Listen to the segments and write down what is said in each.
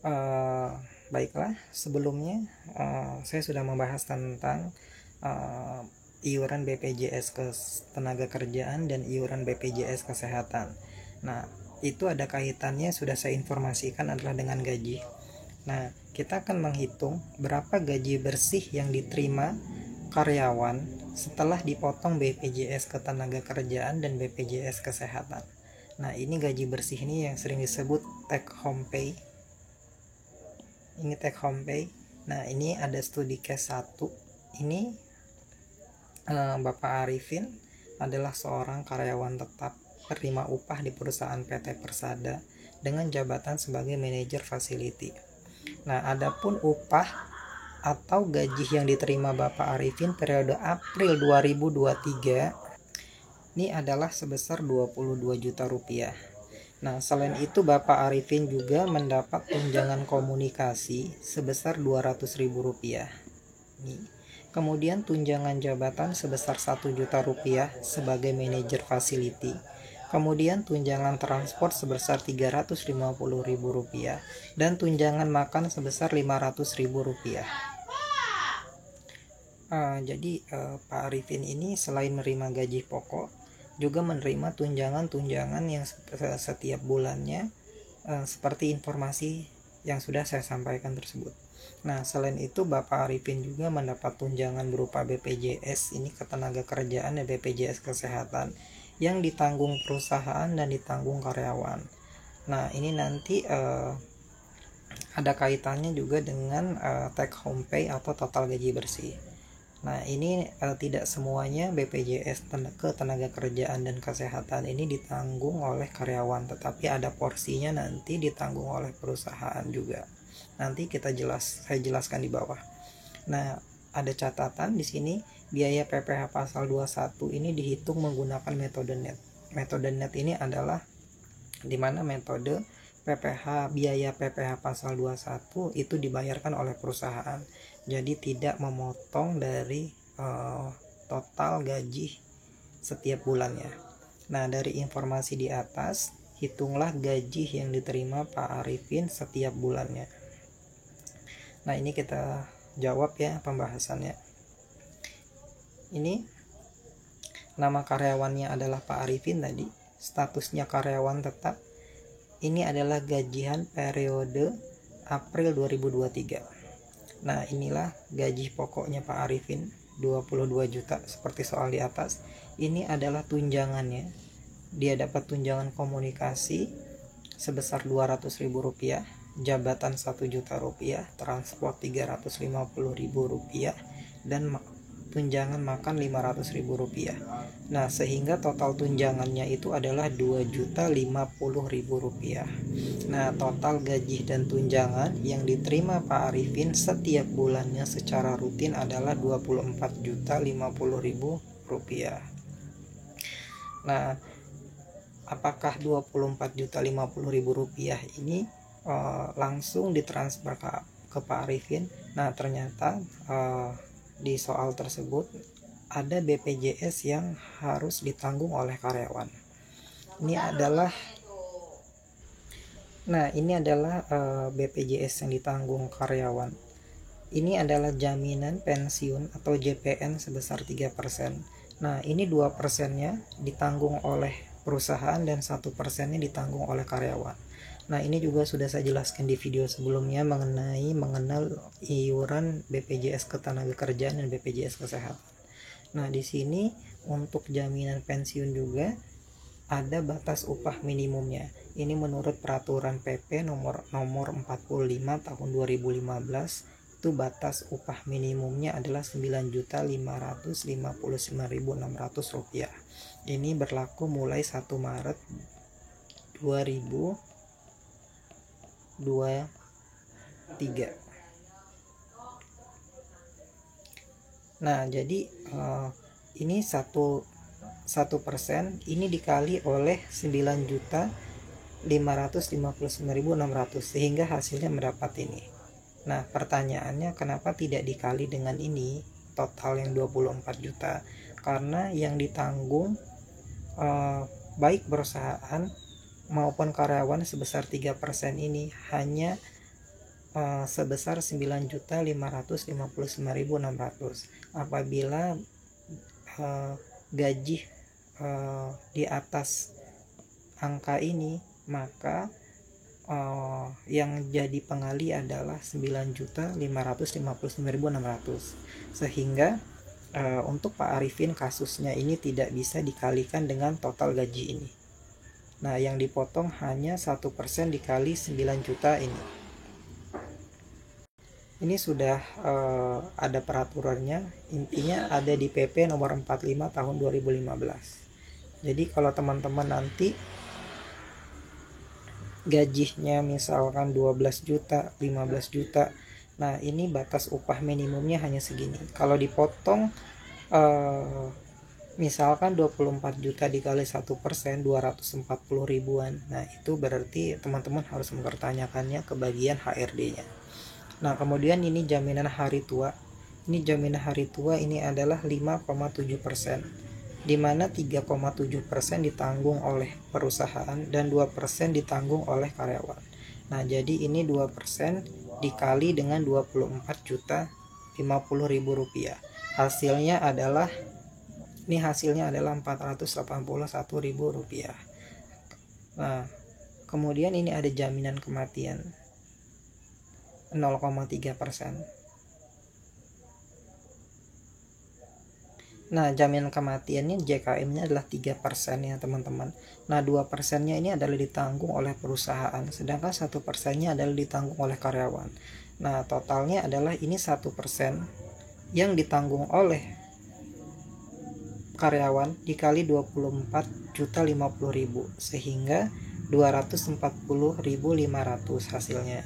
Eh, Baiklah, sebelumnya saya sudah membahas tentang eh, iuran BPJS Ketenagakerjaan dan iuran BPJS Kesehatan. Nah, itu ada kaitannya, sudah saya informasikan adalah dengan gaji. Nah, kita akan menghitung berapa gaji bersih yang diterima karyawan setelah dipotong BPJS Ketenagakerjaan dan BPJS Kesehatan. Nah, ini gaji bersih ini yang sering disebut take home pay. Ini take home pay. Nah, ini ada studi case 1. Ini Bapak Arifin adalah seorang karyawan tetap penerima upah di perusahaan PT Persada dengan jabatan sebagai manajer facility. Nah, adapun upah atau gaji yang diterima Bapak Arifin periode April 2023 ini adalah sebesar 22 juta rupiah. Nah, selain itu Bapak Arifin juga mendapat tunjangan komunikasi sebesar 200.000 rupiah. Kemudian tunjangan jabatan sebesar 1 juta rupiah sebagai manajer facility. Kemudian tunjangan transport sebesar 350.000 rupiah dan tunjangan makan sebesar 500.000 rupiah. Jadi Pak Arifin ini selain menerima gaji pokok juga menerima tunjangan-tunjangan yang setiap bulannya, seperti informasi yang sudah saya sampaikan tersebut. Nah, selain itu Bapak Arifin juga mendapat tunjangan berupa BPJS ini Ketenagakerjaan dan BPJS Kesehatan yang ditanggung perusahaan dan ditanggung karyawan. Nah, ini nanti ada kaitannya juga dengan take home pay atau total gaji bersih. Nah, ini tidak semuanya BPJS Ketenagakerjaan dan Kesehatan ini ditanggung oleh karyawan, tetapi ada porsinya nanti ditanggung oleh perusahaan juga. Nanti saya jelaskan di bawah. Nah, ada catatan di sini, biaya PPh pasal 21 ini dihitung menggunakan metode net. Metode net ini adalah di mana metode biaya PPh pasal 21 itu dibayarkan oleh perusahaan. Jadi tidak memotong dari total gaji setiap bulannya. Nah, dari informasi di atas, hitunglah gaji yang diterima Pak Arifin setiap bulannya. Nah, ini kita jawab ya pembahasannya. Ini nama karyawannya adalah Pak Arifin tadi, statusnya karyawan tetap. Ini adalah gajian periode April 2023. Nah, inilah gaji pokoknya Pak Arifin, 22 juta seperti soal di atas. Ini adalah tunjangannya. Dia dapat tunjangan komunikasi sebesar 200.000 rupiah, jabatan 1 juta rupiah, transport 350.000 rupiah, dan tunjangan makan 500.000 rupiah. Nah, sehingga total tunjangannya itu adalah 2.050.000 rupiah. Nah, total gaji dan tunjangan yang diterima Pak Arifin setiap bulannya secara rutin adalah 24.050.000 rupiah. Nah, apakah 24.050.000 rupiah ini langsung ditransfer ke Pak Arifin? Nah, ternyata di soal tersebut ada BPJS yang harus ditanggung oleh karyawan. Ini adalah BPJS yang ditanggung karyawan. Ini adalah jaminan pensiun atau JPN sebesar 3%. Nah, ini 2%-nya ditanggung oleh perusahaan dan 1%-nya ditanggung oleh karyawan. Nah, ini juga sudah saya jelaskan di video sebelumnya mengenal iuran BPJS Ketenagakerjaan dan BPJS Kesehatan. Nah, di sini untuk jaminan pensiun juga ada batas upah minimumnya. Ini menurut peraturan PP nomor 45 tahun 2015, itu batas upah minimumnya adalah 9.559.600 rupiah. Ini berlaku mulai 1 Maret 2023. Nah, jadi ini 1% ini dikali oleh 9.559.600 sehingga hasilnya mendapat ini. Nah, pertanyaannya kenapa tidak dikali dengan ini total yang 24 juta? Karena yang ditanggung baik perusahaan maupun karyawan sebesar 3% ini hanya sebesar 9.559.600. Apabila gaji di atas angka ini, maka yang jadi pengali adalah 9.559.600. Sehingga untuk Pak Arifin kasusnya ini tidak bisa dikalikan dengan total gaji ini. Nah, yang dipotong hanya 1% dikali 9 juta ini. Ini sudah ada peraturannya, intinya ada di PP nomor 45 tahun 2015. Jadi kalau teman-teman nanti gajinya misalkan 12 juta, 15 juta, nah ini batas upah minimumnya hanya segini. Kalau dipotong misalkan 24 juta dikali 1%, 240 ribuan. Nah itu berarti teman-teman harus mempertanyakannya ke bagian HRD-nya. Nah kemudian ini jaminan hari tua. Ini jaminan hari tua ini adalah 5,7%, di mana 3,7% ditanggung oleh perusahaan dan 2% ditanggung oleh karyawan. Nah jadi ini 2% dikali dengan 24.050.000 rupiah. Hasilnya adalah 481.000 rupiah. Nah kemudian ini ada jaminan kematian 0,3%. Nah jaminan kematiannya JKM-nya adalah 3% ya teman-teman. Nah 2%-nya ini adalah ditanggung oleh perusahaan, sedangkan 1%-nya adalah ditanggung oleh karyawan. Nah totalnya adalah ini 1% yang ditanggung oleh karyawan dikali 24.050.000, sehingga 240.500 hasilnya.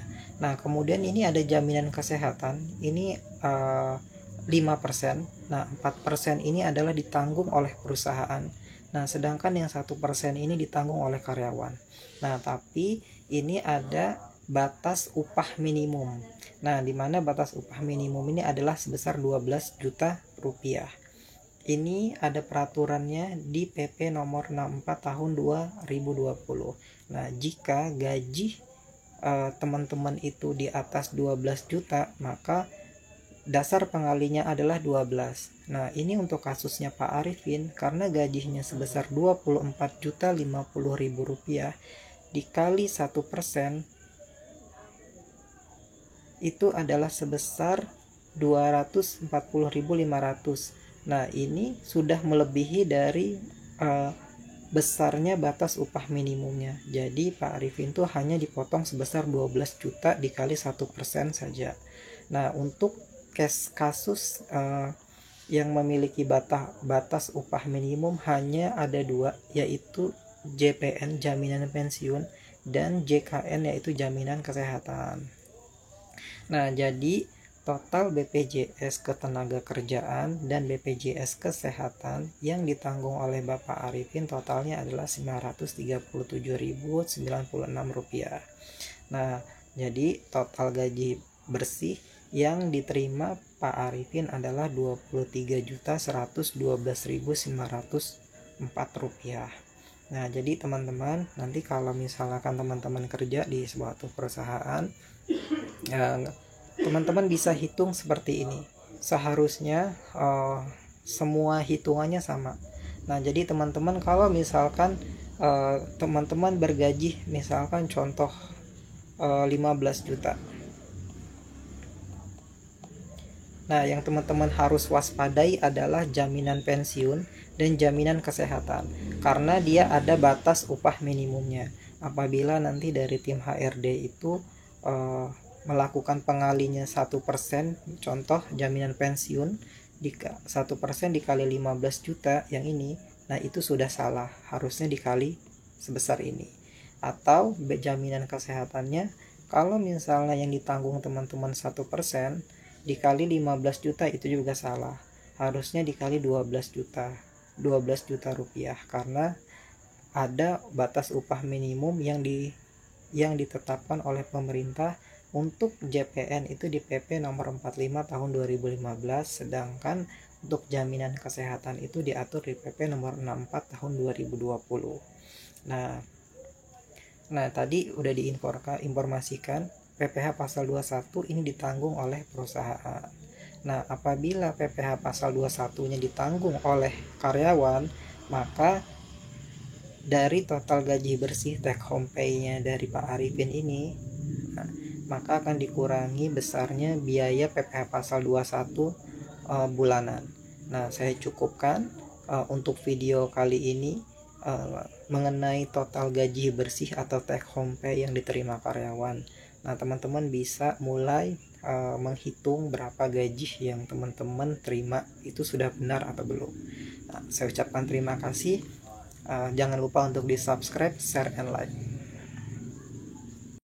Nah kemudian ini ada jaminan kesehatan, ini 5%. Nah 4% ini adalah ditanggung oleh perusahaan. Nah sedangkan yang 1% ini ditanggung oleh karyawan. Nah tapi ini ada batas upah minimum. Nah di mana batas upah minimum ini adalah sebesar 12 juta rupiah. Ini ada peraturannya di PP nomor 64 tahun 2020. Nah jika gaji teman-teman itu di atas 12 juta, maka dasar pengalinya adalah 12. Nah ini untuk kasusnya Pak Arifin, karena gajinya sebesar 24.050.000 rupiah dikali 1%, itu adalah sebesar 240.500. Nah ini sudah melebihi dari besarnya batas upah minimumnya. Jadi Pak Arifin itu hanya dipotong sebesar 12 juta dikali 1% saja. Nah untuk kasus yang memiliki batas upah minimum hanya ada dua, yaitu JPN jaminan pensiun dan JKN yaitu jaminan kesehatan. Nah jadi total BPJS Ketenagakerjaan dan BPJS Kesehatan yang ditanggung oleh Bapak Arifin totalnya adalah 937.096 rupiah. Nah jadi total gaji bersih yang diterima Pak Arifin adalah 23.112.904 rupiah. Nah jadi teman-teman, nanti kalau misalkan teman-teman kerja di suatu perusahaan, teman-teman bisa hitung seperti ini. Seharusnya semua hitungannya sama. Nah jadi teman-teman kalau misalkan teman-teman bergaji misalkan contoh 15 juta. Nah yang teman-teman harus waspadai adalah jaminan pensiun dan jaminan kesehatan, karena dia ada batas upah minimumnya. Apabila nanti dari tim HRD itu melakukan pengalinya 1%, contoh jaminan pensiun 1% dikali 15 juta yang ini, nah itu sudah salah, harusnya dikali sebesar ini. Atau jaminan kesehatannya, kalau misalnya yang ditanggung teman-teman 1% dikali 15 juta itu juga salah, harusnya dikali 12 juta rupiah, karena ada batas upah minimum yang ditetapkan oleh pemerintah. Untuk JPN itu di PP nomor 45 tahun 2015, sedangkan untuk jaminan kesehatan itu diatur di PP nomor 64 tahun 2020. Nah tadi udah diinformasikan PPh pasal 21 ini ditanggung oleh perusahaan. Nah, apabila PPh pasal 21-nya ditanggung oleh karyawan, maka dari total gaji bersih take home pay-nya dari Pak Arifin ini, maka akan dikurangi besarnya biaya PPh pasal 21 bulanan. Nah, saya cukupkan untuk video kali ini mengenai total gaji bersih atau take home pay yang diterima karyawan. Nah, teman-teman bisa mulai menghitung berapa gaji yang teman-teman terima itu sudah benar atau belum. Nah, saya ucapkan terima kasih. Jangan lupa untuk di subscribe, share, and like.